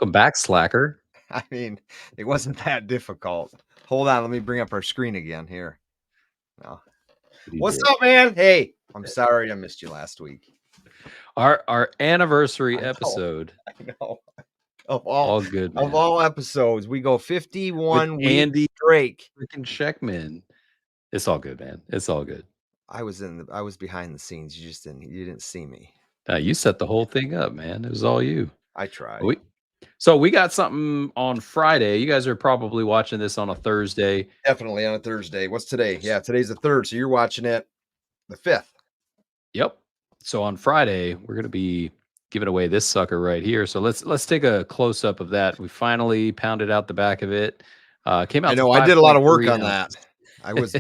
Welcome back, slacker. I mean, it wasn't that difficult. Hold on, let me bring up our screen again here. No. What's up, man? Hey, I'm sorry I missed you last week. Our anniversary episode. I know. Of all good, man. Of all episodes, we go 51 With Andy weeks straight. Freaking Checkman. It's all good, man. It's all good. I was behind the scenes. You didn't see me. You set the whole thing up, man. It was all you. I tried. So we got something on Friday. You guys are probably watching this on a Thursday. Definitely on a Thursday. What's today? Yeah, today's the 3rd. So you're watching it the 5th. Yep. So on Friday, we're going to be giving away this sucker right here. So let's take a close up of that. We finally pounded out the back of it. Came out. I know. I did a lot of work on that. I was.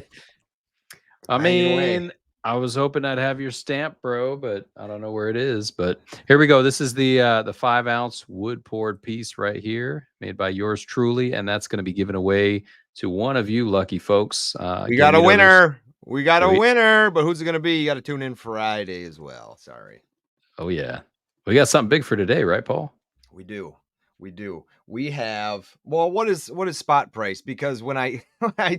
I mean, I was hoping I'd have your stamp, bro, but I don't know where it is. But here we go. This is the 5-ounce wood poured piece right here, made by yours truly, and that's going to be given away to one of you lucky folks. We got a winner. We got a winner, but who's it going to be? You got to tune in Friday as well. Sorry. Oh yeah, we got something big for today, right, Paul? We do. We have, well, what is spot price? Because when I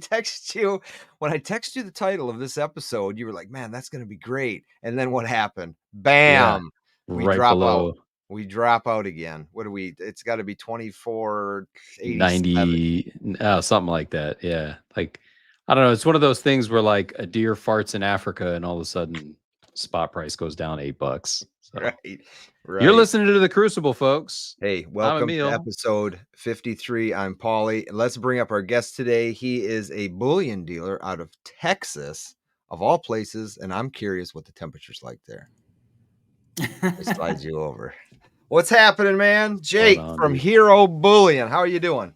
text you the title of this episode, you were like, man, that's going to be great. And then what happened? Bam. Yeah, we drop out. We drop out again. What do we, it's got to be 24.90, something like that. Yeah. Like, I don't know. It's one of those things where like a deer farts in Africa and all of a sudden spot price goes down $8. So. Right. You're listening to the Crucible, folks. Hey, welcome to episode 53. I'm Pauly. Let's bring up our guest today. He is a bullion dealer out of Texas, of all places, and I'm curious what the temperature's like there. I slide you over. What's happening, man? Jake from Herob Bullion. How are you doing?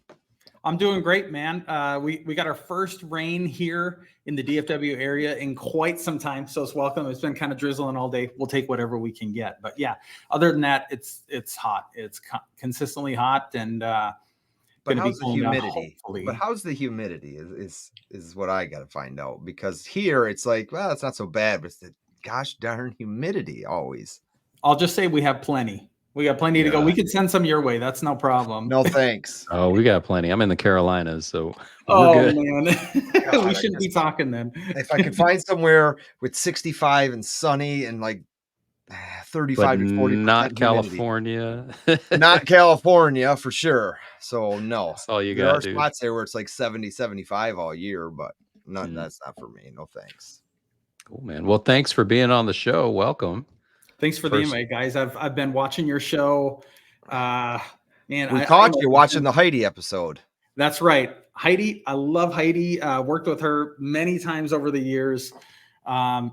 I'm doing great, man. We got our first rain here in the DFW area in quite some time, so it's welcome. It's been kind of drizzling all day. We'll take whatever we can get, but yeah. Other than that, it's hot. It's consistently hot, and but how's the humidity? But how's the humidity? Is what I got to find out, because here it's like, well, it's not so bad, but it's the gosh darn humidity always. I'll just say we have plenty. We got plenty to go. We could send some your way. That's no problem. No thanks. Oh, we got plenty. I'm in the Carolinas, so we're good. Man. God, we shouldn't be talking then. If I could find somewhere with 65 and sunny and like 35 to 40, not California. Not California for sure. So no. That's all you got. There are spots there where it's like 70, 75 all year, but that's not for me. No thanks. Cool, man. Well, thanks for being on the show. Welcome. Thanks for the invite, guys. I've been watching your show. Man, we caught you watching the Heidi episode. That's right. Heidi. I love Heidi. Worked with her many times over the years.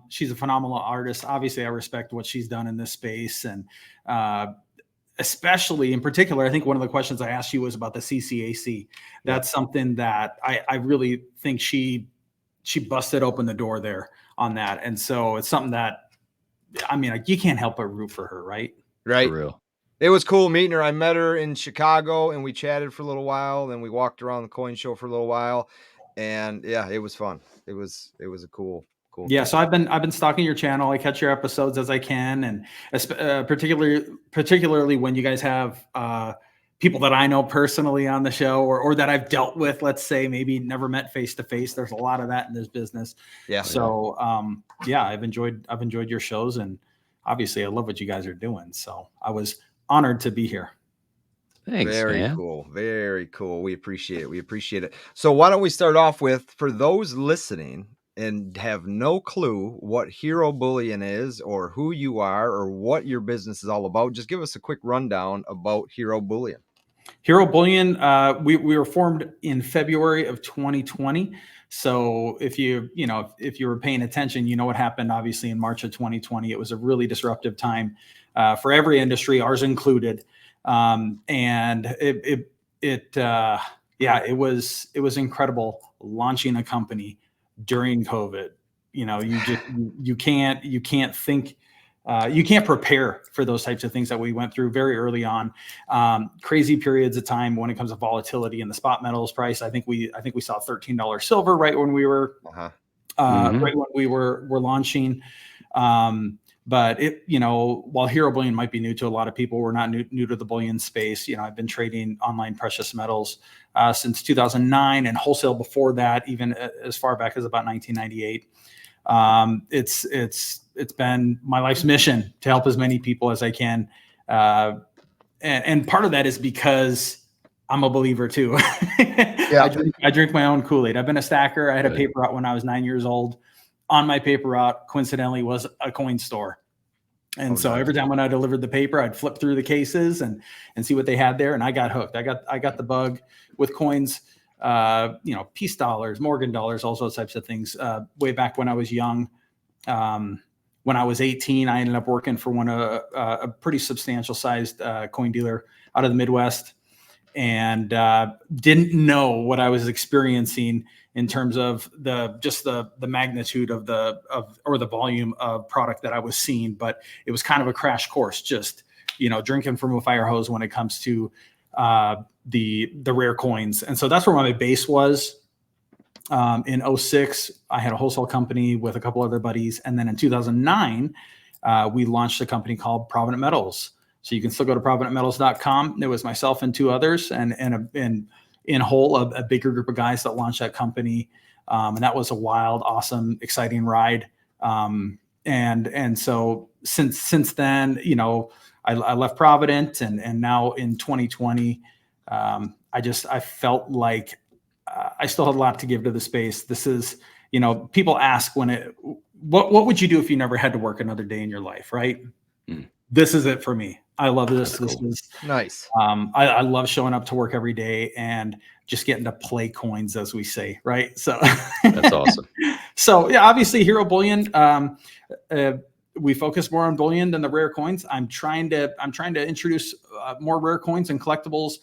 She's a phenomenal artist. Obviously, I respect what she's done in this space. And especially in particular, I think one of the questions I asked you was about the CCAC. That's something that I really think she busted open the door there on that. And so it's something that, I mean, you can't help but root for her, right? Right. For real. It was cool meeting her. I met her in Chicago and we chatted for a little while. Then we walked around the coin show for a little while, and yeah, it was fun. It was a cool. Yeah. So I've been stalking your channel. I catch your episodes as I can, and particularly when you guys have people that I know personally on the show, or that I've dealt with, let's say, maybe never met face to face. There's a lot of that in this business. Yeah. So, I've enjoyed your shows, and obviously I love what you guys are doing. So I was honored to be here. Thanks, man. Cool. Very cool. We appreciate it. So why don't we start off with, for those listening and have no clue what Herob Bullion is, or who you are, or what your business is all about, just give us a quick rundown about Herob Bullion. Herob Bullion, we were formed in February of 2020. So if you were paying attention, you know what happened obviously in March of 2020. It was a really disruptive time for every industry, ours included. And it was incredible launching a company during COVID. You can't think, you can't prepare for those types of things that we went through very early on. Crazy periods of time when it comes to volatility in the spot metals price. I think we saw $13 silver right when we were right when we were launching. But while Hero Bullion might be new to a lot of people, we're not new to the bullion space. I've been trading online precious metals since 2009, and wholesale before that, even as far back as about 1998. It's been my life's mission to help as many people as I can, and part of that is because I'm a believer too. Yeah. I drink my own Kool-Aid. I've been a stacker. I had a paper route when I was 9 years old. On my paper route, coincidentally, was a coin store. And so every time when I delivered the paper, I'd flip through the cases and see what they had there. And I got hooked. I got the bug with coins, peace dollars, Morgan dollars, all those types of things. Way back when I was young, when I was 18, I ended up working for a pretty substantial sized coin dealer out of the Midwest, and didn't know what I was experiencing in terms of the magnitude of the volume of product that I was seeing. But it was kind of a crash course, just drinking from a fire hose when it comes to the rare coins. And so that's where my base was. In 2006, I had a wholesale company with a couple other buddies, and then in 2009, we launched a company called Provident Metals. So you can still go to providentmetals.com. It was myself and two others, and in whole a bigger group of guys that launched that company, and that was a wild, awesome, exciting ride. And so since then, I left Provident, and now in 2020, I felt like I still had a lot to give to the space. This is, people ask what would you do if you never had to work another day in your life, right? This is it for me. I love this. That's cool. This is nice. I love showing up to work every day and just getting to play coins, as we say, right? So that's awesome. So yeah, obviously Hero Bullion. We focus more on bullion than the rare coins. I'm trying to introduce more rare coins and collectibles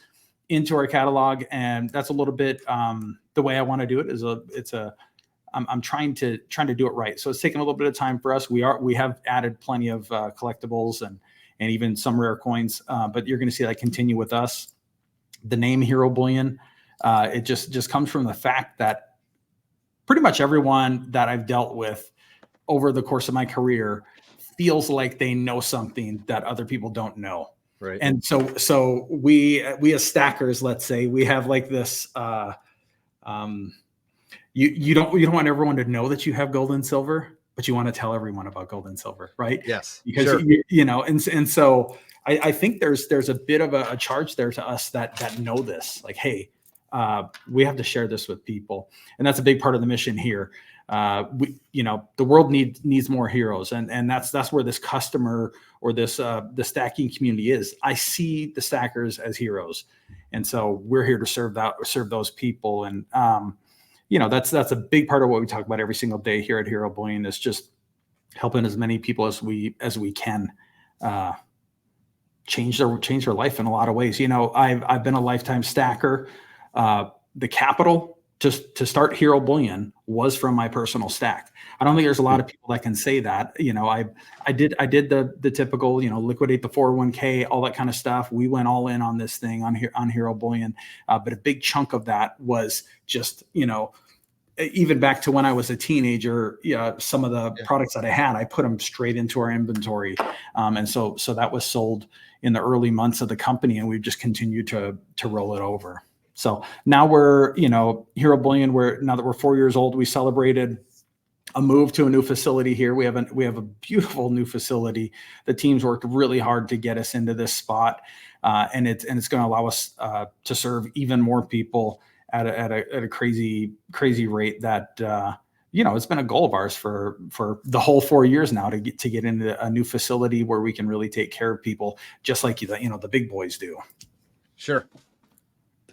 into our catalog, and that's a little bit the way I want to do it. I'm trying to do it right. So it's taking a little bit of time for us. We have added plenty of collectibles and even some rare coins, but you're going to see that continue with us. The name Hero Bullion, it just comes from the fact that pretty much everyone that I've dealt with over the course of my career feels like they know something that other people don't know. Right. And so we as stackers, let's say, we have like this, you don't want everyone to know that you have gold and silver, but you want to tell everyone about gold and silver, right? Yes. Because sure. And so I think there's a bit of a charge there to us that know this, like, hey, we have to share this with people. And that's a big part of the mission here. The world needs more heroes, and that's where this customer or this the stacking community is. I see the stackers as heroes, and so we're here to serve those people. And that's a big part of what we talk about every single day here at Hero Bullion, is just helping as many people as we can change their life in a lot of ways. I've been a lifetime stacker. The capital to start Hero Bullion was from my personal stack. I don't think there's a lot of people that can say that. I did the typical, liquidate the 401k, all that kind of stuff. We went all in on this thing on Hero Bullion, but a big chunk of that was just, even back to when I was a teenager, some of the products that I had, I put them straight into our inventory, and so that was sold in the early months of the company, and we've just continued to roll it over. So now we're, Hero Bullion, now that we're 4 years old, we celebrated a move to a new facility here. We have a beautiful new facility. The team's worked really hard to get us into this spot, and it's going to allow us to serve even more people at a crazy rate that it's been a goal of ours for the whole 4 years now to get into a new facility where we can really take care of people just like the big boys do. Sure.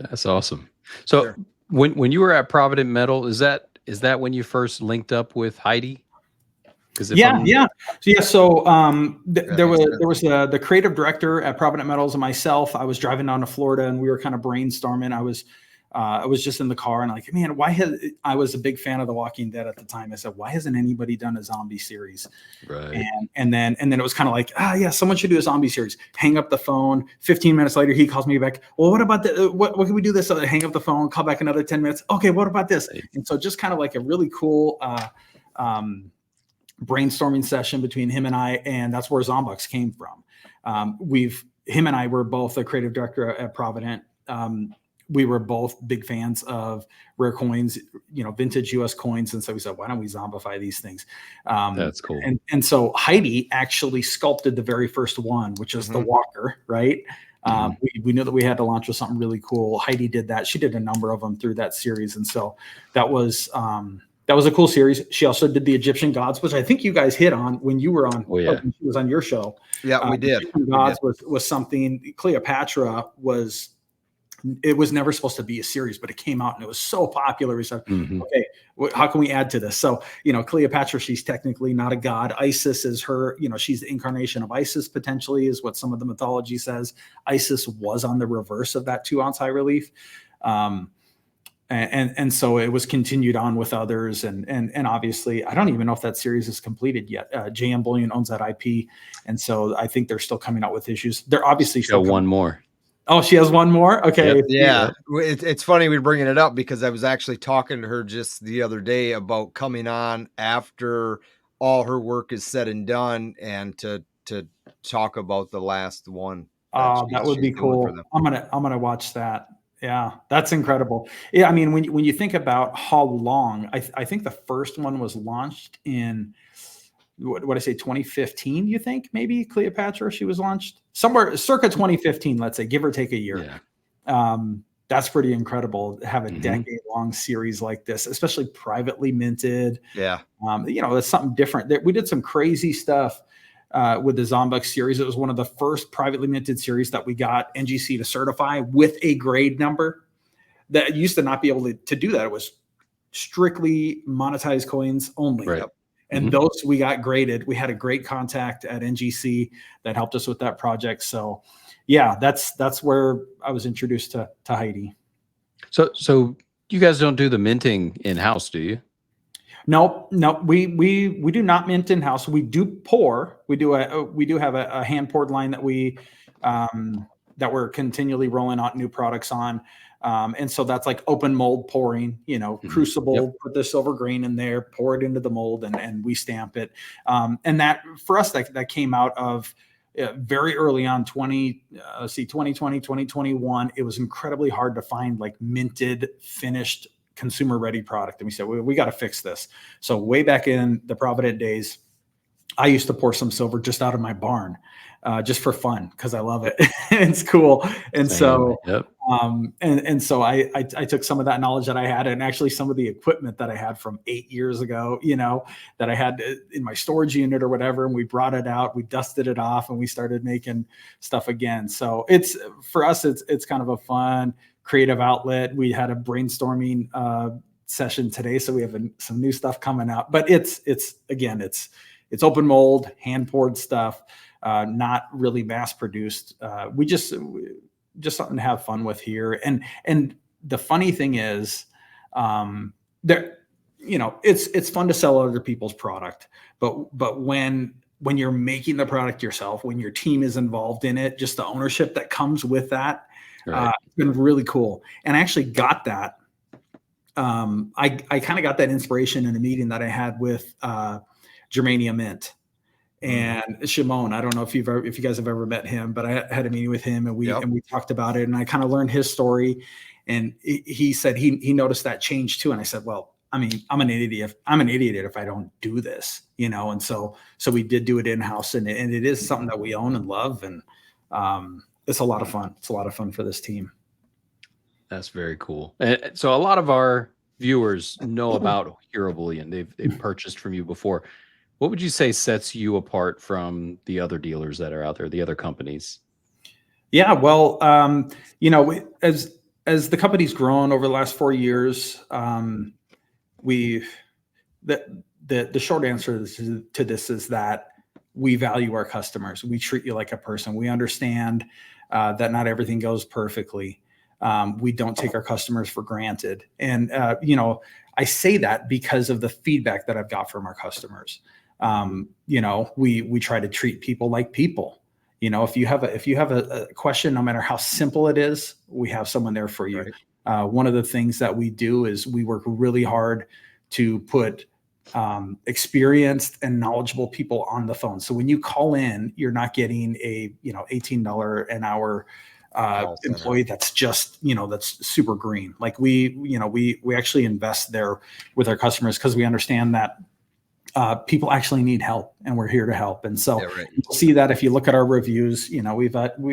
That's awesome. So sure. when you were at Provident Metal, is that when you first linked up with Heidi? Yeah. So there was the creative director at Provident Metals and myself. I was driving down to Florida, and we were kind of brainstorming. I was just in the car and like, man, I was a big fan of The Walking Dead at the time. I said, why hasn't anybody done a zombie series? Right. And then it was kind of like, yeah, someone should do a zombie series. Hang up the phone. 15 minutes later, he calls me back. Well, what about what can we do this? Hang up the phone, call back another 10 minutes. Okay, what about this? And so just kind of like a really cool brainstorming session between him and I, and that's where Zombucks came from. Him and I were both a creative director at Provident. We were both big fans of rare coins, vintage US coins. And so we said, why don't we zombify these things? That's cool. And so Heidi actually sculpted the very first one, which is the Walker, right? We knew that we had to launch with something really cool. Heidi did that. She did a number of them through that series. And so that was a cool series. She also did the Egyptian gods, which I think you guys hit on when you were on. Oh, yeah. When she was on your show. Yeah, we did. Egyptian gods was something. Cleopatra was. It was never supposed to be a series, but it came out and it was so popular. We said, okay, how can we add to this? So, Cleopatra, she's technically not a god. Isis is her, she's the incarnation of Isis, potentially, is what some of the mythology says. Isis was on the reverse of that 2-ounce high relief. And so it was continued on with others. And obviously, I don't even know if that series is completed yet. JM Bullion owns that IP. And so I think they're still coming out with issues. They're obviously still one more. Oh, she has one more? Okay. Yep. Yeah. It's funny we're bringing it up because I was actually talking to her just the other day about coming on after all her work is said and done and to talk about the last one. That would be cool. I'm gonna watch that. Yeah, that's incredible. Yeah, I mean, when you think about how long, I think the first one was launched in what I say, 2015, you think maybe Cleopatra, she was launched somewhere circa 2015, let's say, give or take a year. Yeah. That's pretty incredible to have a decade long series like this, especially privately minted. Yeah. It's something different. We did some crazy stuff with the Zombucks series. It was one of the first privately minted series that we got NGC to certify with a grade number. That used to not be able to do that. It was strictly monetized coins only. Right. And those we got graded. We had a great contact at NGC that helped us with that project. So yeah, that's where I was introduced to Heidi. So you guys don't do the minting in-house, do you? No, we do not mint in-house. We do pour. We do have a hand poured line that that we're continually rolling out new products on. And so that's like open mold pouring, Crucible, put the silver grain in there, pour it into the mold and we stamp it. And that for us, that came out of very early on 2020, 2021. It was incredibly hard to find like minted, finished, consumer ready product. And we said, we got to fix this. So way back in the Provident days, I used to pour some silver just out of my barn, just for fun, because I love it. It's cool. And so, and so I took some of that knowledge that I had, and actually some of the equipment that I had from 8 years ago, that I had in my storage unit or whatever, and we brought it out, we dusted it off, and we started making stuff again. So for us, it's kind of a fun, creative outlet. We had a brainstorming session today, so we have some new stuff coming out. But it's open mold, hand poured stuff, not really mass produced. We just something to have fun with here. And the funny thing is, it's fun to sell other people's product, but when you're making the product yourself, when your team is involved in it, just the ownership that comes with that, it's been really cool. And I actually got that. I kind of got that inspiration in a meeting that I had with Germania Mint and Shimon. I don't know if you guys have ever met him, but I had a meeting with him and we talked about it, and I kind of learned his story. And he said he noticed that change too. And I said, well, I mean, I'm an idiot if I don't do this, And so we did do it in-house, and it is something that we own and love. And it's a lot of fun. It's a lot of fun for this team. That's very cool. And so a lot of our viewers know about Herob Bullion. They've purchased from you before. What would you say sets you apart from the other dealers that are out there, the other companies? Yeah, well, as the company's grown over the last 4 years, the short answer to this is that we value our customers. We treat you like a person. We understand that not everything goes perfectly. We don't take our customers for granted. And, I say that because of the feedback that I've got from our customers. We try to treat people like people. If you have a question, no matter how simple it is, we have someone there for you. Right. One of the things that we do is we work really hard to put experienced and knowledgeable people on the phone. So when you call in, you're not getting a, $18 an hour employee that's just, that's super green. Like we actually invest there with our customers because we understand that people actually need help, and we're here to help. And so you'll see that if you look at our reviews, we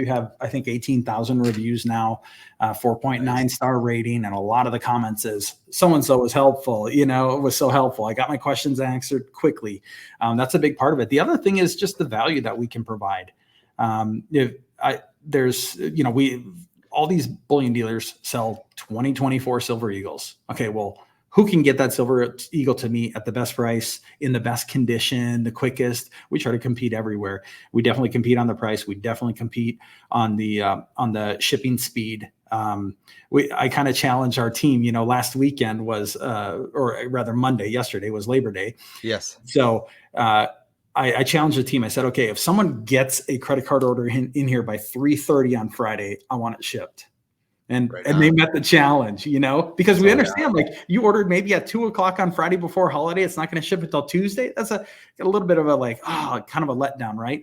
have I think 18,000 reviews now, 4.9 star rating, and a lot of the comments is so-and-so was helpful. It was so helpful. I got my questions answered quickly. That's a big part of it. The other thing is just the value that we can provide. All these bullion dealers sell 2024 Silver Eagles. Okay, well, who can get that Silver Eagle to me at the best price, in the best condition, the quickest? We try to compete everywhere. We definitely compete on the price. We definitely compete on the shipping speed. I kind of challenge our team. Last weekend was, or rather Monday, yesterday was Labor Day. Yes. So I challenged the team. I said, okay, if someone gets a credit card order in here by 3:30 on Friday, I want it shipped. And they met the challenge, because we understand, like, you ordered maybe at 2:00 on Friday before holiday. It's not going to ship until Tuesday. That's a little bit of a kind of a letdown, right?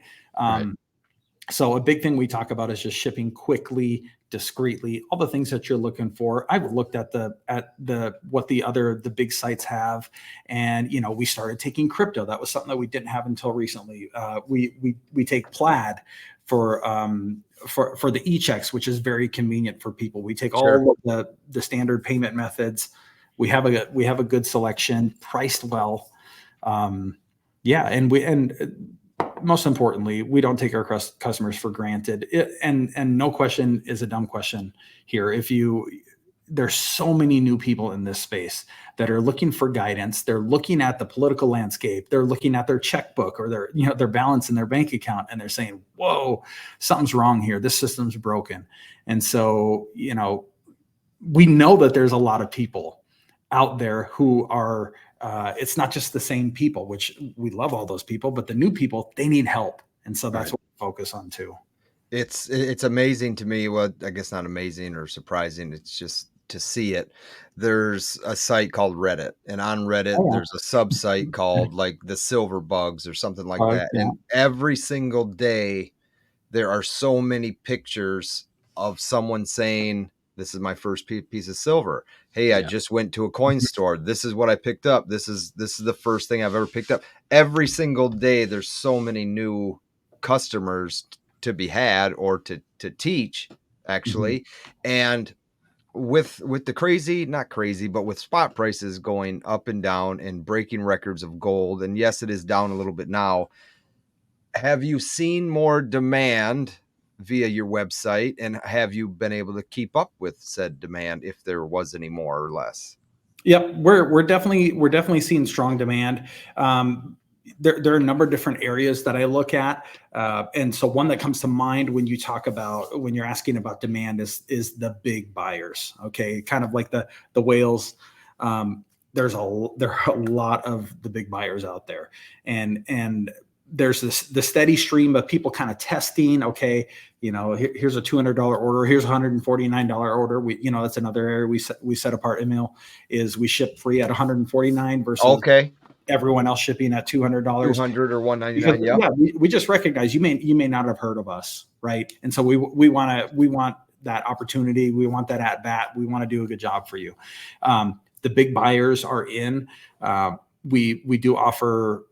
So a big thing we talk about is just shipping quickly, discreetly, all the things that you're looking for. I've looked at what the big sites have, and we started taking crypto. That was something that we didn't have until recently. We take Plaid for the e-checks, which is very convenient for people. We take all of the standard payment methods. We have a good selection, priced well. And most importantly, we don't take our customers for granted. And no question is a dumb question here. There's so many new people in this space that are looking for guidance. They're looking at the political landscape. They're looking at their checkbook or their balance in their bank account, and they're saying, whoa, something's wrong here. This system's broken. And so, we know that there's a lot of people out there who are, it's not just the same people, which we love all those people, but the new people, they need help. And so that's what we focus on too. It's amazing to me. Well, I guess not amazing or surprising. It's just to see it. There's a site called Reddit, and on Reddit, there's a sub-site called like the Silver Bugs or something like that. Yeah. And every single day there are so many pictures of someone saying, this is my first piece of silver. Hey, I just went to a coin store. This is what I picked up. This is the first thing I've ever picked up. Every single day there's so many new customers to be had or to teach, actually. And with the not crazy, but with spot prices going up and down and breaking records of gold, and yes, it is down a little bit now. Have you seen more demand via your website, and have you been able to keep up with said demand, if there was any more or less? Yep, we're definitely seeing strong demand. There are a number of different areas that I look at. And so one that comes to mind when you're asking about demand is the big buyers. Okay. Kind of like the whales. There are a lot of the big buyers out there, and there's the steady stream of people kind of testing. Okay. Here's a $200 order. Here's a $149 order. That's another area we set apart. Emil, is we ship free at $149 versus everyone else shipping at $200, $200 or $199. We just recognize you may not have heard of us, right? And so we want that opportunity. We want that at bat. We want to do a good job for you. The big buyers are in. We do offer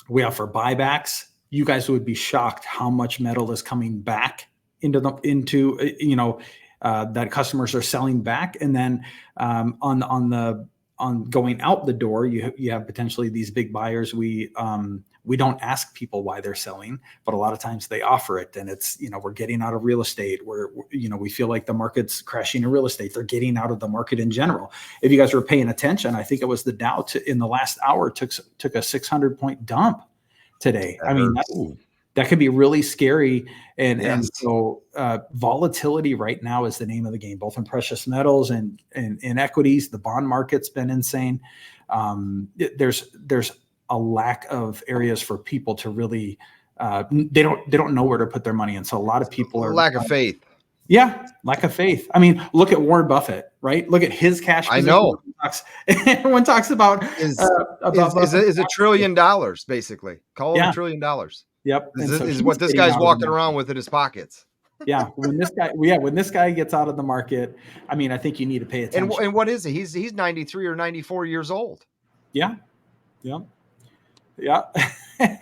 buybacks. You guys would be shocked how much metal is coming back into that customers are selling back, and then on going out the door, you have potentially these big buyers. We don't ask people why they're selling, but a lot of times they offer it, and it's, we're getting out of real estate. We feel like the market's crashing in real estate. They're getting out of the market in general. If you guys were paying attention, I think it was the Dow in the last hour took a 600-point dump today. That could be really scary. And so volatility right now is the name of the game, both in precious metals and in equities. The bond market's been insane. There's a lack of areas for people to really, they don't know where to put their money in. So a lot of people are lack of faith. Yeah, lack of faith. I mean, look at Warren Buffett, right? Look at his cash I position. know. Everyone talks about Is Buffett. is $1 trillion basically? Call it Yeah. $1 trillion. Yep. And so Is he's what this getting guy's out of the walking market. around with in his pockets. Yeah, when this guy gets out of the market, I mean, I think you need to pay attention. And what is he? He's 93 or 94 years old. Yeah. Yeah. Yeah.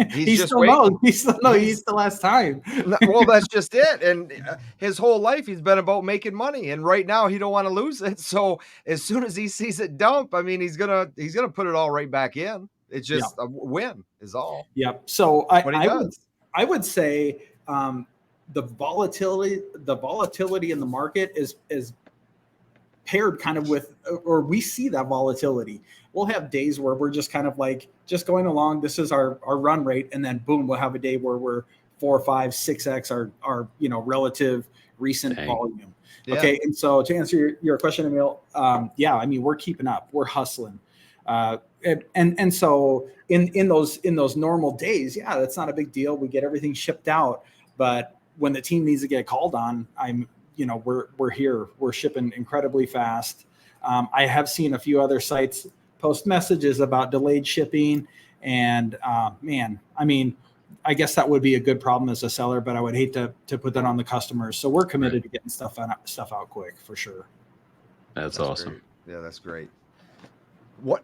He's just still waiting. knows. He still has time. Well, that's just it. And his whole life he's been about making money, and right now he don't want to lose it. So as soon as he sees it dump, I mean, he's gonna put it all right back in. It's just a win is all. Yep. So I would say the volatility in the market is paired kind of with, or we see that volatility. We'll have days where we're just kind of like just going along. This is our run rate. And then boom, we'll have a day where we're 4, 5, 6x our relative recent volume. Yeah. Okay. And so to answer your question, Emil, I mean, we're keeping up, we're hustling. And so in those normal days, that's not a big deal. We get everything shipped out, but when the team needs to get called on, we're here, we're shipping incredibly fast. I have seen a few other sites post messages about delayed shipping, and man, I mean, I guess that would be a good problem as a seller, but I would hate to put that on the customers. So we're committed to getting stuff out quick for sure. That's awesome. Great. Yeah, that's great. What?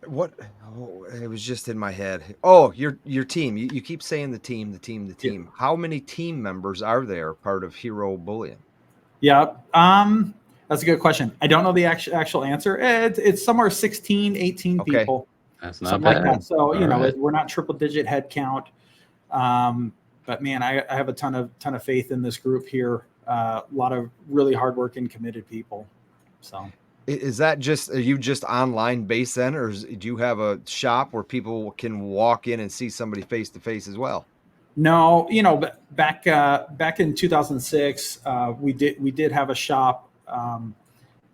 Oh, it was just in my head. Oh, your team. You keep saying the team. Yeah. How many team members are there part of Herob Bullion? Yeah. That's a good question. I don't know the actual answer. It's somewhere 16, 18 people. That's not bad. Like that. So, we're not triple digit head count. But man, I have a ton of faith in this group here. A lot of really hardworking, committed people. So is that are you just online based then, or do you have a shop where people can walk in and see somebody face to face as well? No, back in 2006, we did have a shop,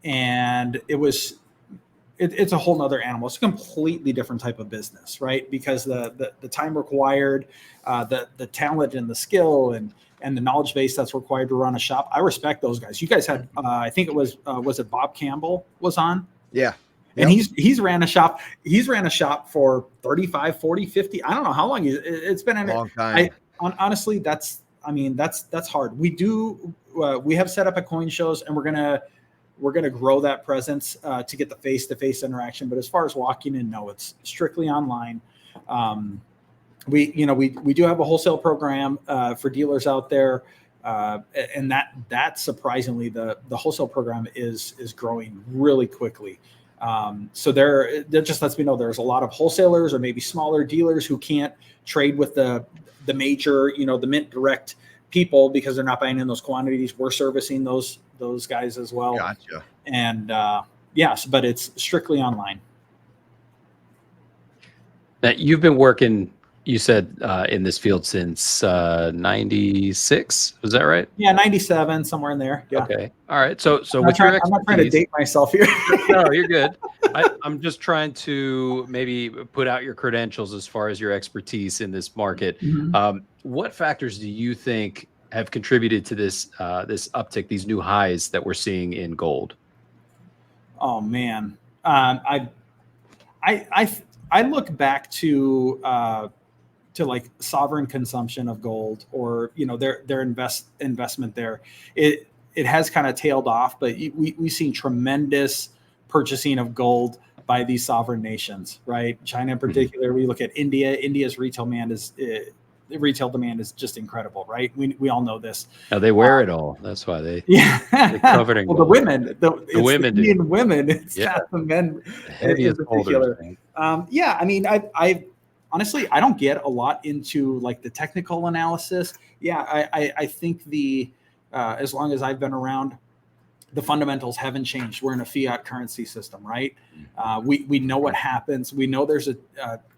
and it's a whole nother animal. It's a completely different type of business, right? Because the time required, the talent and the skill and the knowledge base that's required to run a shop. I respect those guys. You guys had, I think it was it Bob Campbell was on? Yeah. And he's ran a shop. He's ran a shop for 35, 40, 50. I don't know how long it's been. A long time. Honestly, that's hard. We have set up at coin shows, and we're gonna grow that presence to get the face-to-face interaction. But as far as walking in, no, it's strictly online. We do have a wholesale program for dealers out there, and that surprisingly the wholesale program is growing really quickly. So that just lets me know there's a lot of wholesalers or maybe smaller dealers who can't trade with the major, the mint direct people because they're not buying in those quantities. We're servicing those guys as well. Gotcha. And but it's strictly online. Now, you've been working, you said, in this field since 96. Was that right? Yeah, 97, somewhere in there. Yeah. Okay. All right. So I'm with your expertise, I'm not trying to date myself here. No, you're good. I'm just trying to maybe put out your credentials as far as your expertise in this market. Mm-hmm. What factors do you think have contributed to this uptick, these new highs that we're seeing in gold? Oh man, I look back to like sovereign consumption of gold, or their investment there. It has kind of tailed off, but we've seen tremendous purchasing of gold by these sovereign nations, right? China in particular. We look at India. India's retail demand is just incredible, right? We all know this. Now they wear it all. That's why they're covered in gold. The women, the Indian women, it's not the men in particular. I mean, I honestly, I don't get a lot into like the technical analysis. Yeah, I think as long as I've been around, the fundamentals haven't changed. We're in a fiat currency system, right? We know what happens. We know there's a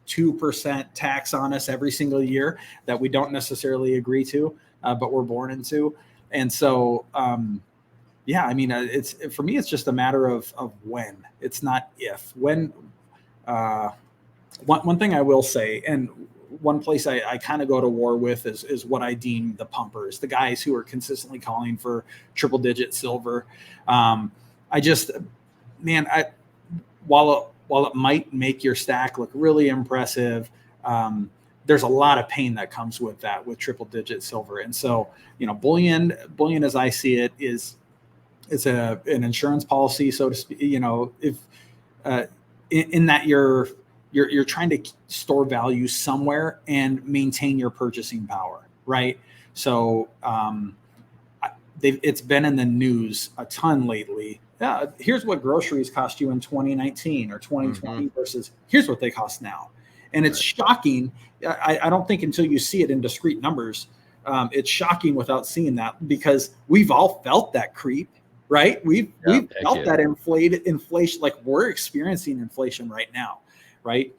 2% tax on us every single year that we don't necessarily agree to, but we're born into. And so, I mean, for me, it's just a matter of when. It's not if. When. One thing I will say, and one place I kind of go to war with is what I deem the pumpers, the guys who are consistently calling for triple digit silver. I just, man, while it might make your stack look really impressive, there's a lot of pain that comes with that, with triple digit silver. And so, bullion as I see it is an insurance policy, so to speak. If in that you're trying to store value somewhere and maintain your purchasing power, right? So it's been in the news a ton lately. Here's what groceries cost you in 2019 or 2020 versus here's what they cost now. And it's shocking. I don't think until you see it in discrete numbers, it's shocking without seeing that, because we've all felt that creep, right? We've felt that inflation, like we're experiencing inflation right now, right?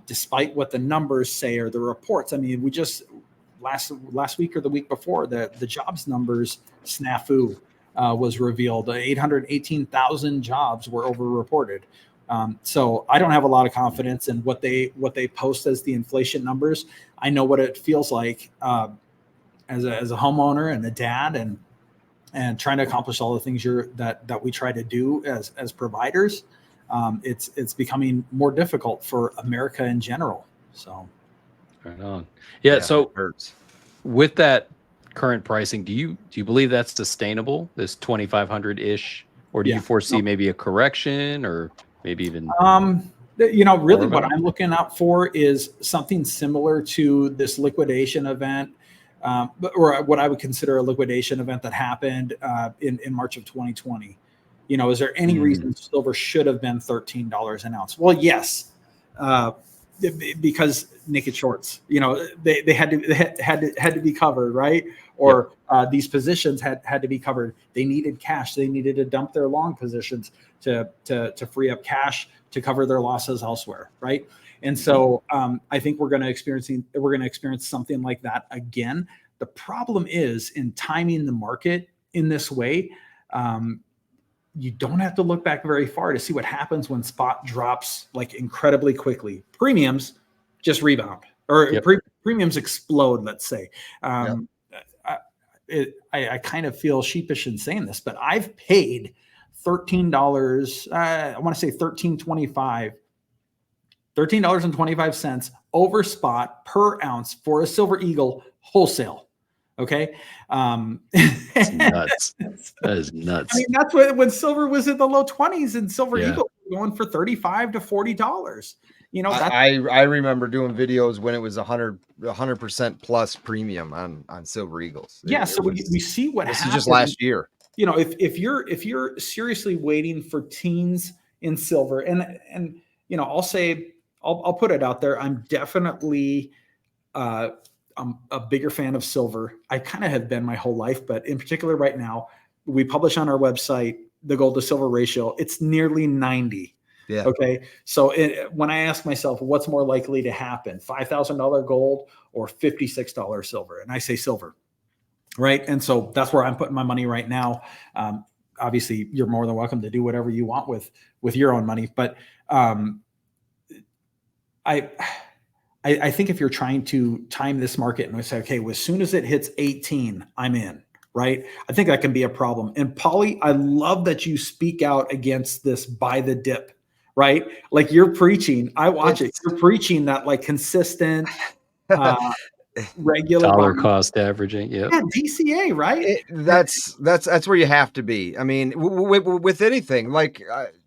Despite what the numbers say or the reports. I mean, we just last week or the week before, the jobs numbers snafu was revealed. 818,000 jobs were overreported. So I don't have a lot of confidence in what they post as the inflation numbers. I know what it feels like as a homeowner and a dad, and trying to accomplish all the things that we try to do as providers. It's becoming more difficult for America in general. So, right on. Yeah. So it hurts. With that current pricing, do you believe that's sustainable? This 2,500 ish, or do you foresee maybe a correction, or maybe even? Really what I'm looking out for is something similar to this liquidation event, or what I would consider a liquidation event that happened in March of 2020. Is there any reason silver should have been $13 an ounce? Well, yes, because naked shorts. They had to be covered, right? Or these positions had to be covered. They needed cash. They needed to dump their long positions to free up cash to cover their losses elsewhere, right? And so I think we're going to experience something like that again. The problem is in timing the market in this way. You don't have to look back very far to see what happens when spot drops like incredibly quickly. Premiums just rebound, or premiums explode, let's say. I kind of feel sheepish in saying this, but I've paid $13. I want to say $13.25 over spot per ounce for a Silver Eagle wholesale. Okay. It's nuts. That is nuts. I mean, that's when silver was in the low 20s and Silver Eagle going for $35 to $40. I remember doing videos when it was 100% plus premium on Silver Eagles. So we see what this happens. Is just last year. If you're seriously waiting for teens in silver, and I'll put it out there. I'm definitely I'm a bigger fan of silver. I kind of have been my whole life, but in particular right now, we publish on our website the gold to silver ratio. It's nearly 90. Yeah. Okay. So when I ask myself, what's more likely to happen, $5,000 gold or $56 silver? And I say silver. Right. And so that's where I'm putting my money right now. Obviously, you're more than welcome to do whatever you want with your own money. But I think if you're trying to time this market and we say, okay, well, as soon as it hits 18, I'm in, right? I think that can be a problem. And Pauly, I love that you speak out against this buy the dip, right? Like you're preaching, I watch it. You're preaching that like consistent, regular dollar cost averaging. Yeah. DCA, right? That's where you have to be. I mean, with anything like,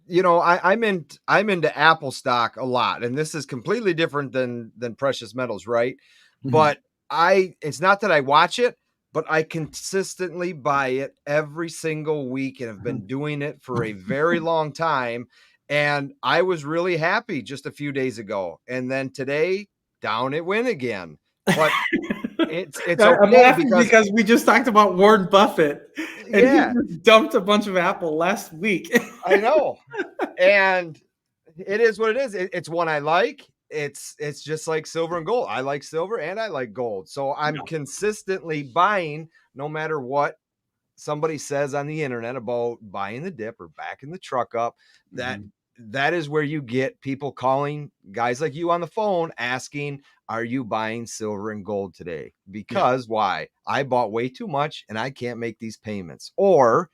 I'm into Apple stock a lot, and this is completely different than precious metals, right? Mm-hmm. But it's not that I watch it, but I consistently buy it every single week and have been doing it for a very long time. And I was really happy just a few days ago, and then today down it went again. But it's okay. I'm laughing because we just talked about Warren Buffett, and he just dumped a bunch of Apple last week. I know, and it is what it is. It's one I like. It's just like silver and gold. I like silver and I like gold, so I'm consistently buying, no matter what somebody says on the internet about buying the dip or backing the truck up. That that is where you get people calling guys like you on the phone asking, are you buying silver and gold today? Because why? I bought way too much and I can't make these payments. Or,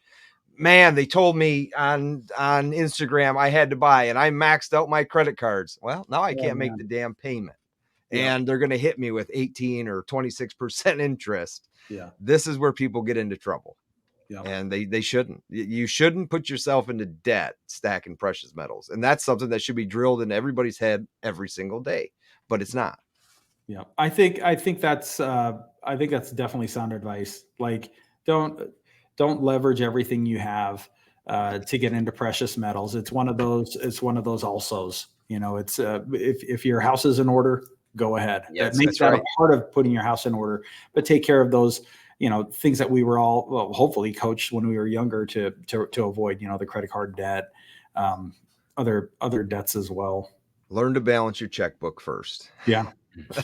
man, they told me on Instagram I had to buy and I maxed out my credit cards. Well, now I can't make the damn payment. And they're going to hit me with 18 or 26% interest. Yeah. This is where people get into trouble. Yeah. And they shouldn't. You shouldn't put yourself into debt stacking precious metals. And that's something that should be drilled into everybody's head every single day, but it's not. Yeah. I think that's definitely sound advice. Like, don't leverage everything you have to get into precious metals. It's one of those alsos. It's if your house is in order, go ahead. Yes, Make that a part of putting your house in order, but take care of those, things that we were all, hopefully coached when we were younger to avoid, the credit card debt, other debts as well. Learn to balance your checkbook first. Yeah.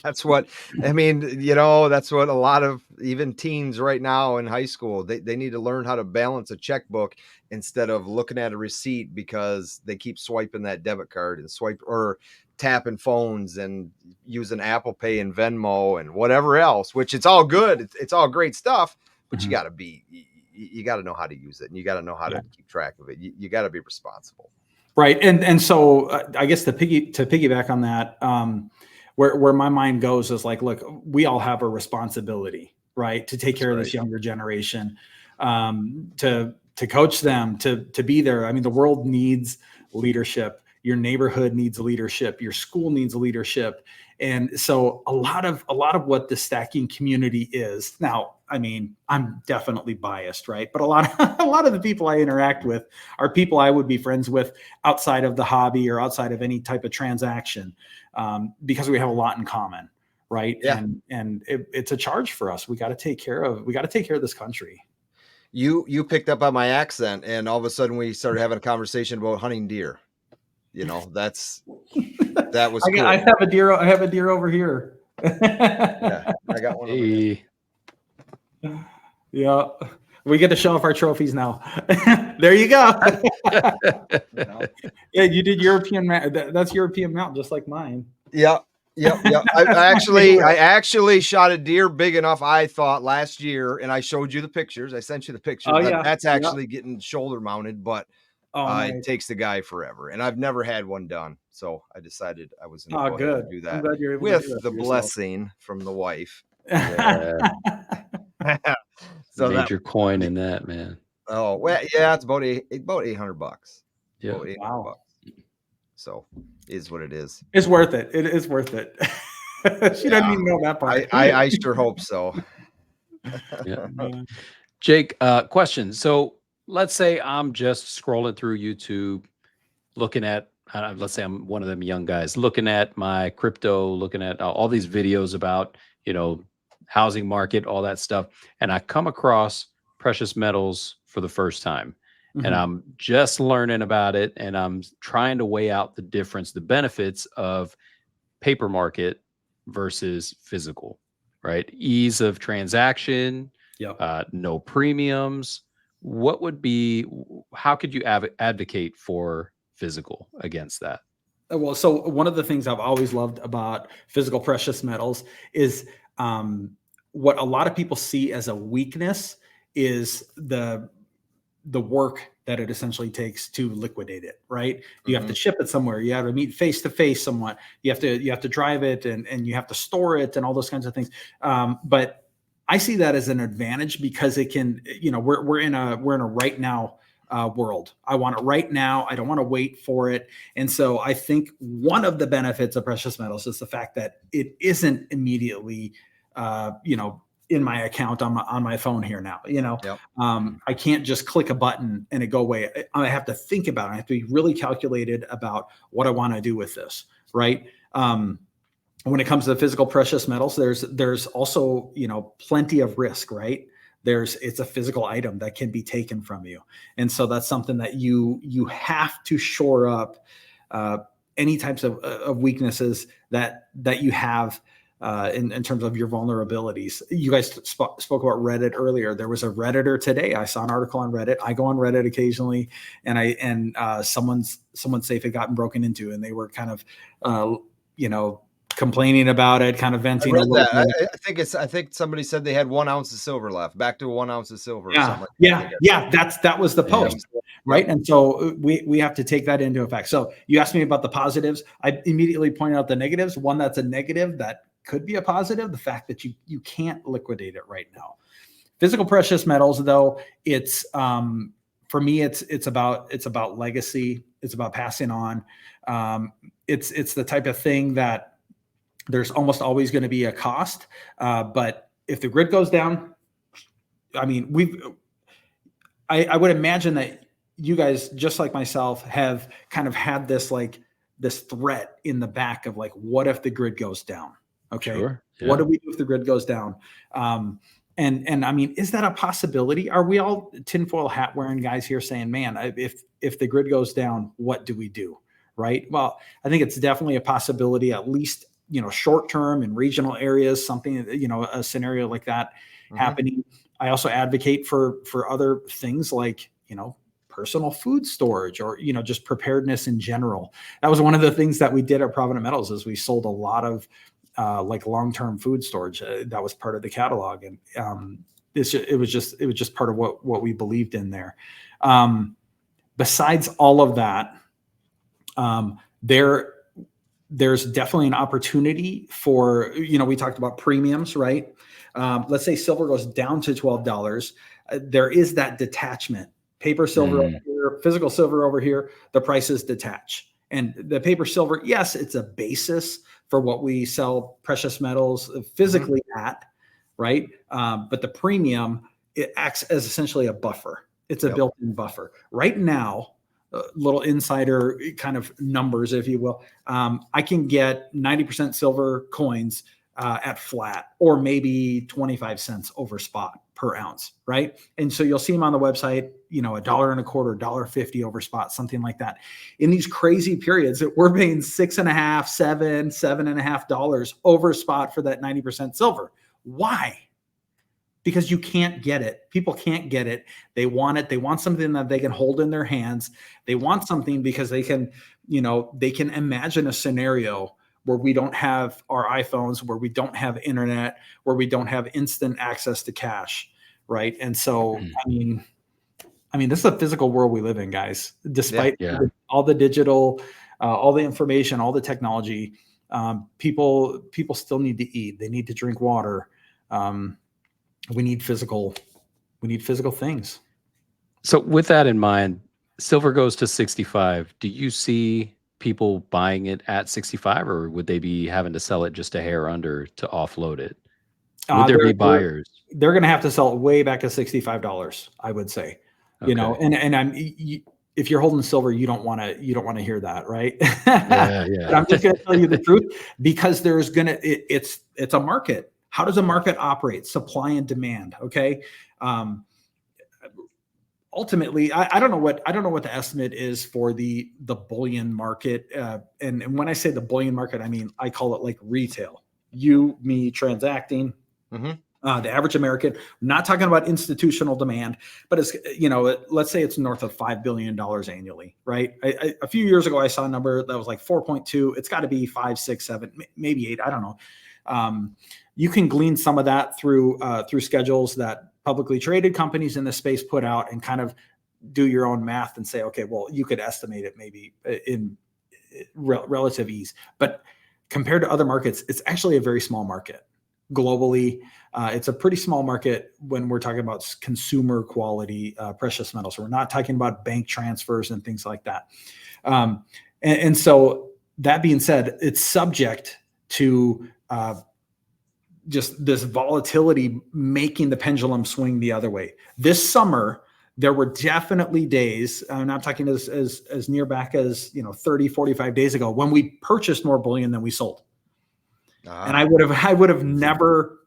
That's what, I mean, that's what a lot of even teens right now in high school, they need to learn how to balance a checkbook instead of looking at a receipt because they keep swiping that debit card and or tapping phones and using Apple Pay and Venmo and whatever else, which it's all good. It's all great stuff, but you got to know how to use it and you got to know how to keep track of it. You got to be responsible. Right. And so I guess to piggyback on that, where my mind goes is like, look, we all have a responsibility, right, to take care of this younger generation, to coach them, to be there. I mean, the world needs leadership. Your neighborhood needs leadership. Your school needs leadership. And so a lot of what the stacking community is now, I mean, I'm definitely biased, right? But a lot of the people I interact with are people I would be friends with outside of the hobby or outside of any type of transaction, because we have a lot in common, right? Yeah. And it's a charge for us. We got to take care of this country. You picked up on my accent, and all of a sudden we started having a conversation about hunting deer. That was cool. I have a deer over here. Yeah, I got one over here. Yeah, we get to show off our trophies now. There you go. Yeah, you did European. That's European mount, just like mine. Yeah. I actually shot a deer big enough, I thought, last year, and I showed you the pictures. I sent you the pictures. Oh, yeah. That's actually getting shoulder mounted, but it takes the guy forever, and I've never had one done, so I decided I was going to go ahead and do that. I'm glad you're able with to do that the for blessing from the wife. So major coin in that, man. Oh well, yeah, it's about $800. Yeah, about $800. So is what it is. It's worth it. It is worth it. She doesn't even know that part. I sure hope so. Yeah. Jake, question. So let's say I'm just scrolling through YouTube, looking at, let's say I'm one of them young guys, looking at my crypto, looking at all these videos about, housing market, all that stuff. And I come across precious metals for the first time. And I'm just learning about it. And I'm trying to weigh out the difference, the benefits of paper market versus physical, right? Ease of transaction, no premiums. How could you advocate for physical against that? Well, so one of the things I've always loved about physical precious metals is what a lot of people see as a weakness is the work that it essentially takes to liquidate it, right? You have to ship it somewhere. You have to meet face to face someone. You have to drive it and you have to store it and all those kinds of things. But I see that as an advantage because it can, we're in a right now world. I want it right now. I don't want to wait for it. And so I think one of the benefits of precious metals is the fact that it isn't immediately, in my account on my phone here now. I can't just click a button and it go away. I have to think about it. I have to be really calculated about what I want to do with this, right? When it comes to the physical precious metals, there's also, plenty of risk, right? It's a physical item that can be taken from you. And so that's something that you have to shore up any types of weaknesses that you have in terms of your vulnerabilities. You guys spoke about Reddit earlier. There was a Redditor today. I saw an article on Reddit. I go on Reddit occasionally, and someone's safe had gotten broken into, and they were kind of, complaining about it, kind of venting. I read that. I think somebody said they had 1 ounce of silver left, back to 1 ounce of silver. Yeah, or something like that. That was the post, right? And so we have to take that into effect. So you asked me about the positives. I immediately pointed out the negatives. One that's a negative that could be a positive: the fact that you can't liquidate it right now. Physical precious metals, though, it's for me, it's about legacy. It's about passing on. It's the type of thing that there's almost always going to be a cost. But if the grid goes down, I mean, I would imagine that you guys, just like myself, have kind of had this threat in the back of like, what if the grid goes down? Okay. Sure. Yeah. What do we do if the grid goes down? And I mean, is that a possibility? Are we all tinfoil hat wearing guys here saying, man, if the grid goes down, what do we do? Right. Well, I think it's definitely a possibility, at least, short term in regional areas, something, a scenario like that happening. I also advocate for other things like, personal food storage, or, just preparedness in general. That was one of the things that we did at Provident Metals, is we sold a lot of long-term food storage. That was part of the catalog. And it was just part of what we believed in there. Besides all of that, there's definitely an opportunity for, we talked about premiums, right? Let's say silver goes down to $12. There is that detachment. Paper silver over here, physical silver over here, the prices detach. And the paper silver, yes, it's a basis for what we sell precious metals physically at, right? But the premium, it acts as essentially a buffer. It's a built-in buffer. Right now, little insider kind of numbers, if you will, I can get 90% silver coins at flat, or maybe 25 cents over spot per ounce, right? And so you'll see them on the website, $1.25, $1.50 over spot, something like that. In these crazy periods, we're paying $6.5, $7, $7.50 over spot for that 90% silver. Why? Because you can't get it. People can't get it. They want it. They want something that they can hold in their hands. They want something because they can imagine a scenario where we don't have our iPhones, where we don't have internet, where we don't have instant access to cash, right? And so, I mean, this is a physical world we live in, guys. Despite all the digital, all the information, all the technology, people still need to eat. They need to drink water. We need physical things. So with that in mind, silver goes to 65. Do you see people buying it at 65, or would they be having to sell it just a hair under to offload it? Would there be buyers? They're going to have to sell it way back at $65, I would say. Okay. If you're holding silver, you don't want to hear that, right? Yeah. But I'm just going to tell you the truth, because it's a market. How does a market operate? Supply and demand. Okay. Ultimately, I don't know what the estimate is for the bullion market. And when I say the bullion market, I mean, I call it like retail. You, me transacting, the average American. I'm not talking about institutional demand, but it's, let's say it's north of $5 billion annually, right? A few years ago, I saw a number that was like 4.2. It's got to be 5, 6, 7, maybe 8. I don't know. You can glean some of that through schedules that publicly traded companies in the space put out, and kind of do your own math and say, okay, well, you could estimate it maybe in relative ease. But compared to other markets, it's actually a very small market globally. It's a pretty small market when we're talking about consumer quality precious metals. So we're not talking about bank transfers and things like that. And so that being said, it's subject to just this volatility making the pendulum swing the other way. This summer, there were definitely days, and I'm talking as near back as 30, 45 days ago, when we purchased more bullion than we sold. And I would have never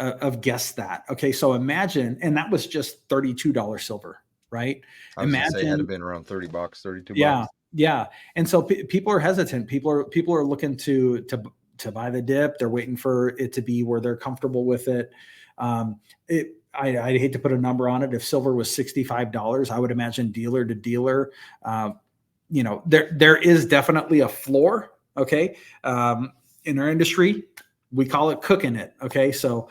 have guessed that. Okay, so imagine, and that was just $32 silver, right? Imagine it had been around $30, $32. Yeah. Yeah. And so people are hesitant. People are looking to buy the dip. They're waiting for it to be where they're comfortable with it. I hate to put a number on it. If silver was $65, I would imagine dealer to dealer, there is definitely a floor. Okay. In our industry, we call it cooking it. Okay. So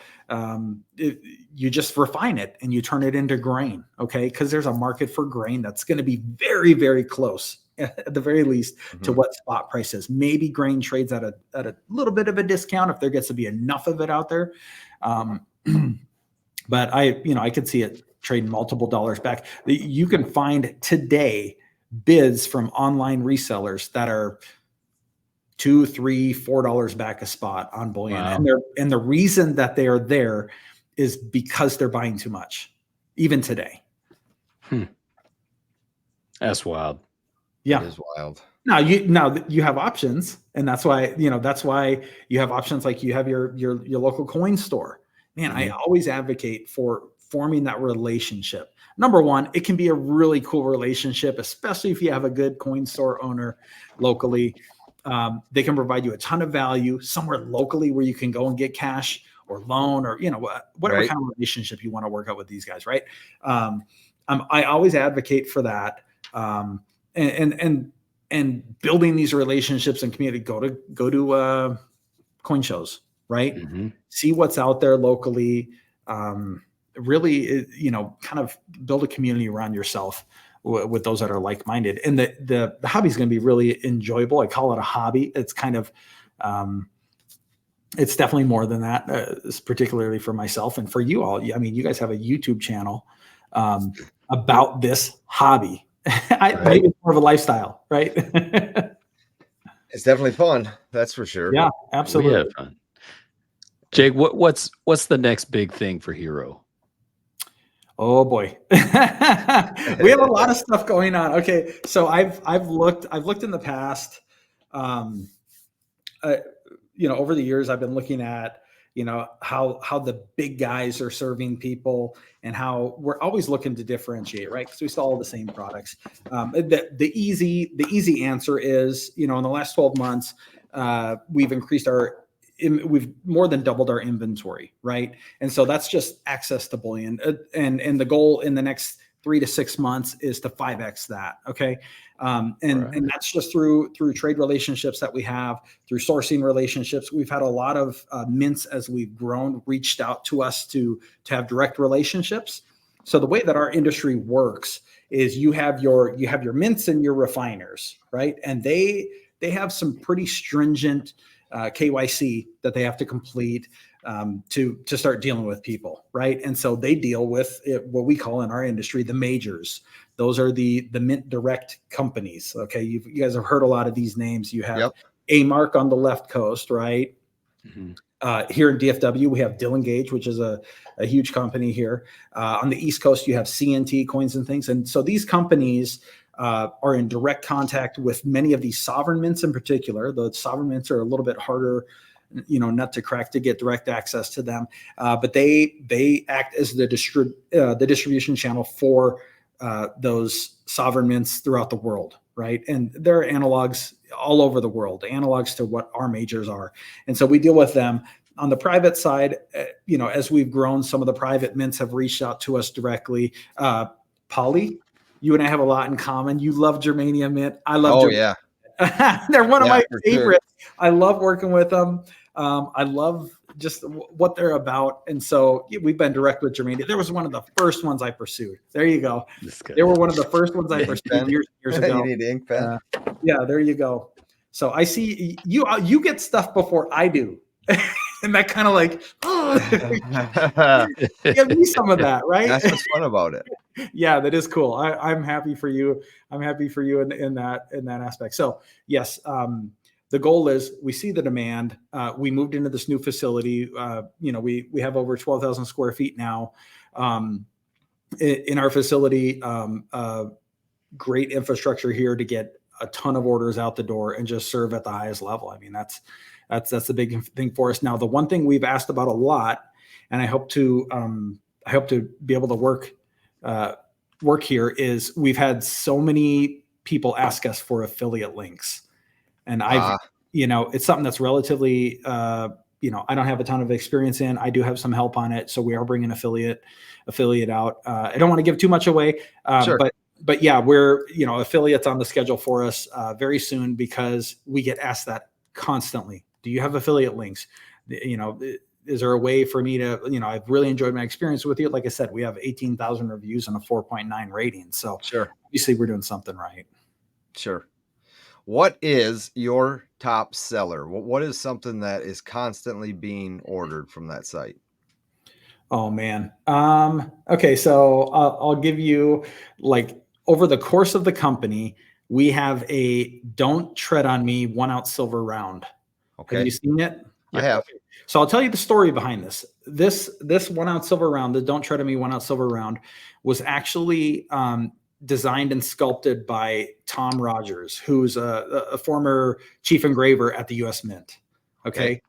you just refine it and you turn it into grain. Okay. Because there's a market for grain that's going to be very, very close at the very least to what spot price is. Maybe grain trades at a little bit of a discount if there gets to be enough of it out there. But I could see it trading multiple dollars back. You can find today bids from online resellers that are $2, $3, $4 back a spot on bullion. Wow. And the reason that they are there is because they're buying too much, even today. That's wild. Yeah. It is wild. Now you have options, and that's why you have options like you have your local coin store. Man, I always advocate for forming that relationship. Number one, it can be a really cool relationship, especially if you have a good coin store owner locally. They can provide you a ton of value somewhere locally where you can go and get cash or loan or, whatever kind of relationship you want to work out with these guys. Right. I always advocate for that. And building these relationships and community, go to coin shows, right? See what's out there locally. Really, kind of build a community around yourself with those that are like-minded. And the hobby is going to be really enjoyable. I call it a hobby. It's kind of, it's definitely more than that, particularly for myself and for you all. I mean, you guys have a YouTube channel about this hobby. Maybe it's more of a lifestyle, right? It's definitely fun. That's for sure. Yeah, absolutely. We have fun. Jake, what's the next big thing for Hero? Oh boy. We have a lot of stuff going on. Okay. So I've looked in the past, over the years, I've been looking at, how the big guys are serving people and how we're always looking to differentiate, right? Because we sell all the same products. The easy answer is, in the last 12 months, we've more than doubled our inventory, right? And so that's just access to bullion. And the goal in the next 3 to 6 months is to 5x that. Okay. And that's just through trade relationships that we have, through sourcing relationships. We've had a lot of mints as we've grown, reached out to us to have direct relationships. So the way that our industry works is you have your mints and your refiners, right? And they have some pretty stringent KYC that they have to complete to start dealing with people, right? And so they deal with what we call in our industry the majors. Those are the mint direct companies. Okay, you guys have heard a lot of these names. You have A-Mark on the left coast, right? Here in DFW, we have Dill Engage, which is a huge company here. On the East Coast, you have CNT Coins and things. And so these companies are in direct contact with many of these sovereign mints in particular. The sovereign mints are a little bit harder, nut to crack to get direct access to them. But they act as the distribution channel for those sovereign mints throughout the world, right? And there are analogs all over the world, analogs to what our majors are. And so we deal with them. On the private side, as we've grown, some of the private mints have reached out to us directly. Pauly, you and I have a lot in common. You love Germania Mint. I love Germania. Yeah. They're one of my favorites. Sure. I love working with them. I love just what they're about. And so we've been direct with Germania. There was one of the first ones I pursued. There you go. They were one of the first ones I pursued years ago. You need ink pen? Yeah, there you go. So I see you get stuff before I do. And that kind of like, give me some of that, right? That's what's fun about it. Yeah, that is cool. I'm happy for you. I'm happy for you in that aspect. So yes, the goal is we see the demand. We moved into this new facility. We have over 12,000 square feet now in our facility. Great infrastructure here to get a ton of orders out the door and just serve at the highest level. I mean, that's the big thing for us. Now, the one thing we've asked about a lot, and I hope to be able to work here, is we've had so many people ask us for affiliate links. And it's something that's relatively, I don't have a ton of experience in. I do have some help on it. So we are bringing affiliate out. I don't want to give too much away, but yeah, we're, affiliates on the schedule for us very soon, because we get asked that constantly. Do you have affiliate links? Is there a way for me to, I've really enjoyed my experience with you. Like I said, we have 18,000 reviews and a 4.9 rating. So obviously we're doing something right. Sure. What is your top seller? What is something that is constantly being ordered from that site? Oh man. Okay. So I'll give you, like, over the course of the company, we have a Don't Tread on Me 1 ounce silver round. Okay. Have you seen it? I have. Okay. So I'll tell you the story behind this. This 1 ounce silver round, the Don't Tread on Me 1 ounce silver round, was actually designed and sculpted by Tom Rogers, who's a former chief engraver at the U.S. Mint. Okay.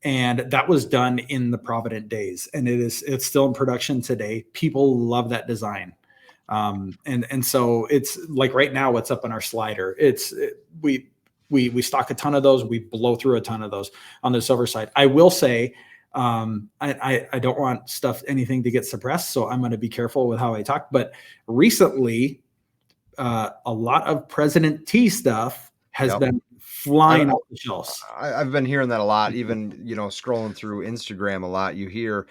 And that was done in the Provident days, and it's still in production today. People love that design. And so it's like right now it's up in our slider. We stock a ton of those. We blow through a ton of those on the silver side. I will say, I don't want anything to get suppressed, so I'm going to be careful with how I talk. But recently, a lot of President T stuff has been flying off the shelves. I've been hearing that a lot. Even scrolling through Instagram a lot, you hear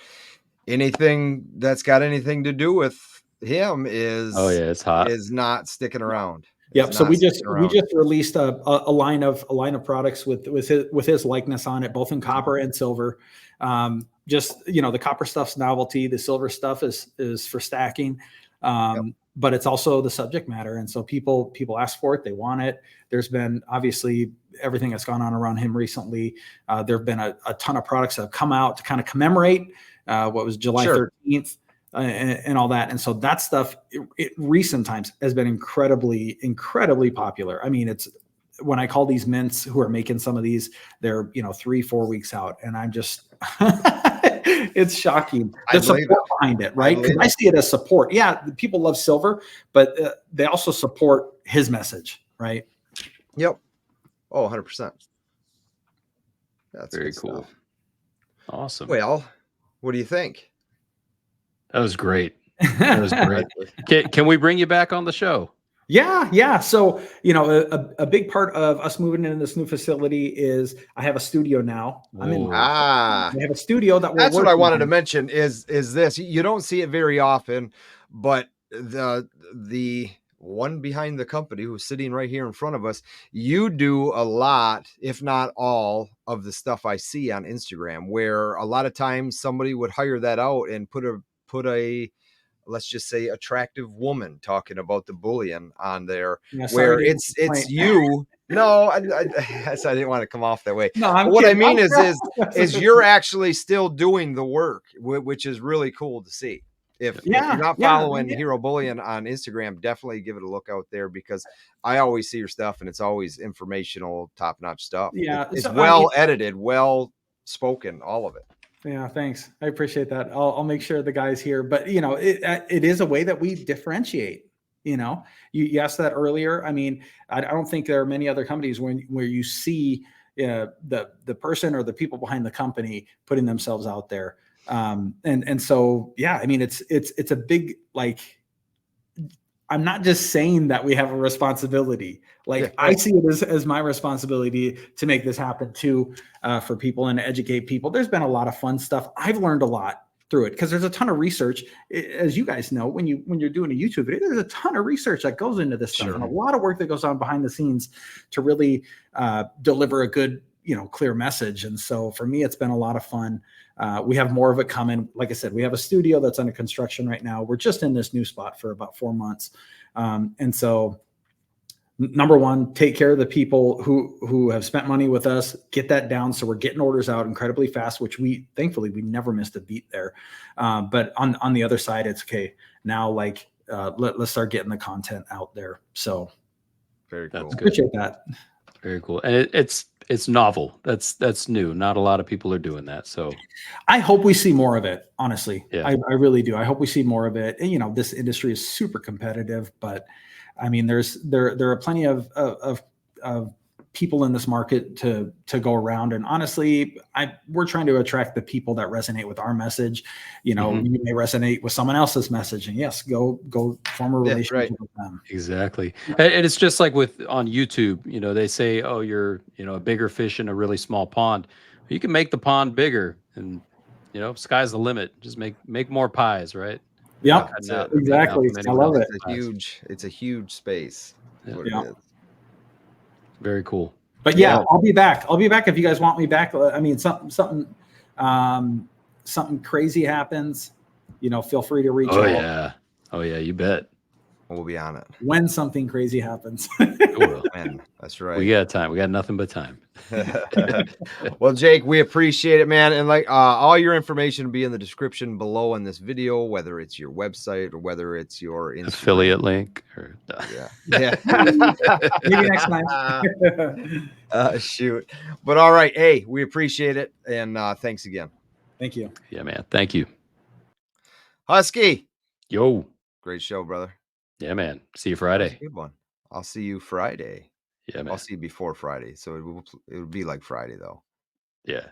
anything that's got anything to do with him it's hot. Is not sticking around. Yep. So we just released a line of products with his likeness on it, both in copper and silver. The copper stuff's novelty. The silver stuff is for stacking. But it's also the subject matter. And so people ask for it. They want it. There's been obviously everything that's gone on around him recently. There've been a ton of products that have come out to kind of commemorate what was July 13th. And all that. And so that stuff, recent times, has been incredibly, incredibly popular. I mean, it's when I call these mints who are making some of these, they're 3-4 weeks out, and I'm just, it's shocking the support behind it, right? Because I see it as support. Yeah, people love silver, but they also support his message, right? Yep. Oh, 100%. That's very cool. Stuff. Awesome. Well, what do you think? That was great. That was great. Can we bring you back on the show? Yeah. So, a big part of us moving into this new facility is I have a studio now. I have a studio that's what I wanted to mention is this. You don't see it very often, but the one behind the company who's sitting right here in front of us, you do a lot, if not all, of the stuff I see on Instagram, where a lot of times somebody would hire that out and put a let's just say attractive woman talking about the Bullion on there, where it's you. No, I didn't want to come off that way. No, what I mean is you're actually still doing the work, which is really cool to see. If you're not following Hero Bullion on Instagram, definitely give it a look out there, because I always see your stuff and it's always informational, top-notch stuff. Yeah, it's well edited, well spoken, all of it. Yeah, thanks. I appreciate that. I'll make sure the guys here, but it is a way that we differentiate. You asked that earlier. I mean, I don't think there are many other companies where you see the person or the people behind the company putting themselves out there. And so, yeah, I mean, it's a big, like, I'm not just saying that we have a responsibility. Like, I see it as my responsibility to make this happen too, for people and educate people. There's been a lot of fun stuff. I've learned a lot through it, because there's a ton of research, as you guys know, when you're doing a YouTube video, there's a ton of research that goes into this stuff, and a lot of work that goes on behind the scenes to really deliver a good, clear message. And so for me, it's been a lot of fun. We have more of it coming. Like I said, we have a studio that's under construction right now. We're just in this new spot for about 4 months. And so, number one, take care of the people who have spent money with us, get that down. So we're getting orders out incredibly fast, which thankfully we never missed a beat there. But on the other side, it's okay. Now, like, let's start getting the content out there. So very cool. Appreciate that. Very cool. And it's novel. That's new. Not a lot of people are doing that. So I hope we see more of it. Honestly, yeah. I really do. I hope we see more of it. And, this industry is super competitive, but I mean, there are plenty of people in this market to go around. And honestly, we're trying to attract the people that resonate with our message. You know, you may resonate with someone else's message, and yes, go form a relationship with them. Exactly. And it's just like on YouTube, you know, they say, oh, you're, you know, a bigger fish in a really small pond. You can make the pond bigger, and, you know, sky's the limit. Just make more pies, right? Yep, exactly. I love it. It's a huge space. Yeah. Very cool. But yeah, I'll be back. I'll be back if you guys want me back. I mean, something crazy happens, you know, feel free to reach out. Oh yeah, you bet. We'll be on it when something crazy happens. Man, that's right. We got time. We got nothing but time. Well, Jake, we appreciate it, man. And like all your information will be in the description below in this video, whether it's your website or whether it's your Instagram affiliate link. Or, maybe next time. Shoot. But all right. Hey, we appreciate it. And thanks again. Thank you. Yeah, man. Thank you. Husky. Yo. Great show, brother. Yeah, man. See you Friday. Good one. I'll see you Friday. Yeah, man. I'll see you before Friday. So it will be like Friday, though. Yeah.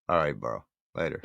All right, bro. Later.